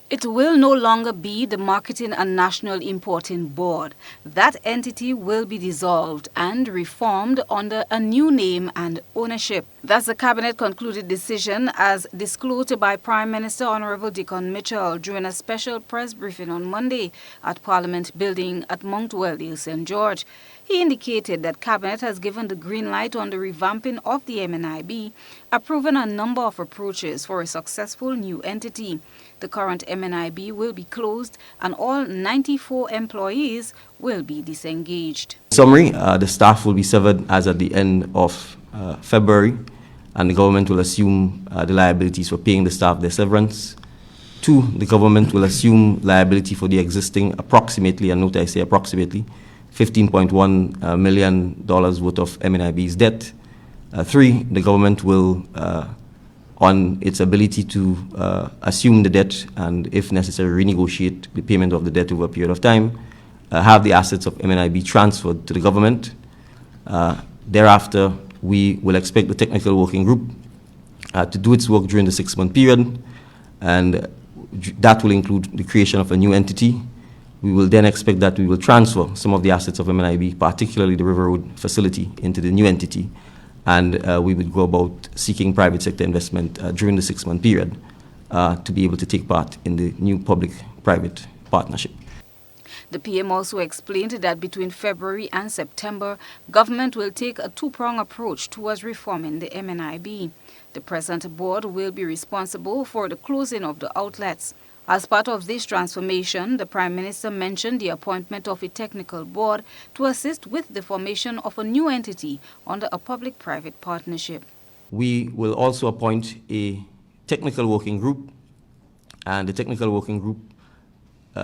It will no longer be the Marketing and National Importing Board. That entity will be dissolved and reformed under a new name and ownership. That's the Cabinet concluded decision as disclosed by Prime Minister Honorable Dickon Mitchell during a special press briefing on Monday at Parliament Building at Mount Weldale, St. George. He indicated that Cabinet has given the green light on the revamping of the MNIB, approving a number of approaches for a successful new entity. The current MNIB will be closed and all 94 employees will be disengaged. In summary, the staff will be severed as at the end of February, and the government will assume the liabilities for paying the staff their severance. 2, the government will assume liability for the existing approximately, and note I say approximately, $15.1 million worth of MNIB's debt. 3, the government will, on its ability to assume the debt and, if necessary, renegotiate the payment of the debt over a period of time, have the assets of MNIB transferred to the government. Thereafter, we will expect the technical working group to do its work during the 6-month period, and that will include the creation of a new entity. We will then expect that we will transfer some of the assets of MNIB, particularly the River Road facility, into the new entity, and we would go about seeking private sector investment during the 6-month period to be able to take part in the new public-private partnership. The PM also explained that between February and September, government will take a 2-pronged approach towards reforming the MNIB. The present board will be responsible for the closing of the outlets. As part of this transformation, the Prime Minister mentioned the appointment of a technical board to assist with the formation of a new entity under a public-private partnership. We will also appoint a technical working group, and the technical working group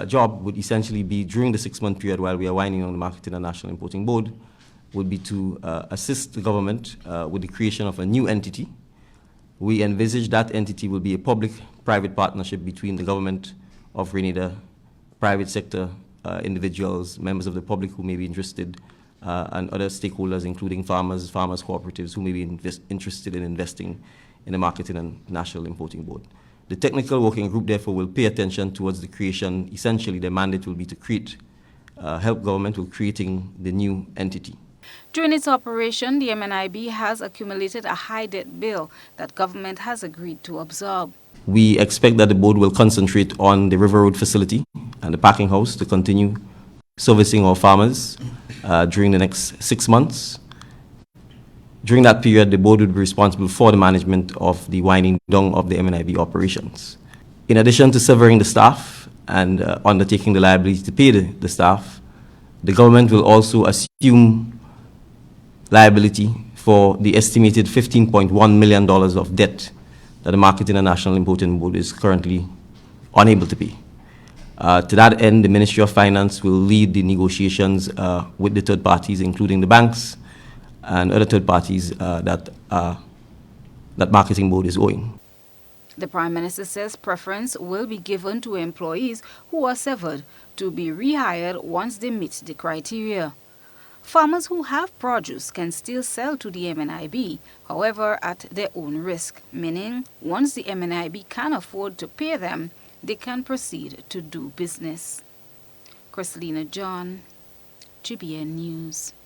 job would essentially be, during the 6-month period while we are winding on the Marketing and National Importing Board, would be to assist the government with the creation of a new entity. We envisage that entity will be a public-private partnership between the government of Grenada, private sector individuals, members of the public who may be interested, and other stakeholders, including farmers cooperatives who may be interested in investing in the Marketing and National Importing Board. The technical working group, therefore, will pay attention towards the creation. Essentially, their mandate will be to create, help government with creating the new entity. During its operation, the MNIB has accumulated a high debt bill that government has agreed to absorb. We expect that the board will concentrate on the River Road facility and the packing house to continue servicing our farmers during the next 6 months. During that period, the board would be responsible for the management of the winding down of the MNIB operations. In addition to severing the staff and undertaking the liability to pay the staff, the government will also assume liability for the estimated $15.1 million of debt that the Marketing and National Importing Board is currently unable to pay. To that end, the Ministry of Finance will lead the negotiations with the third parties, including the banks and other third parties that Marketing Board is owing. The Prime Minister says preference will be given to employees who are severed to be rehired once they meet the criteria. Farmers who have produce can still sell to the MNIB, however, at their own risk, meaning once the MNIB can afford to pay them, they can proceed to do business. Christelina John, GBN News.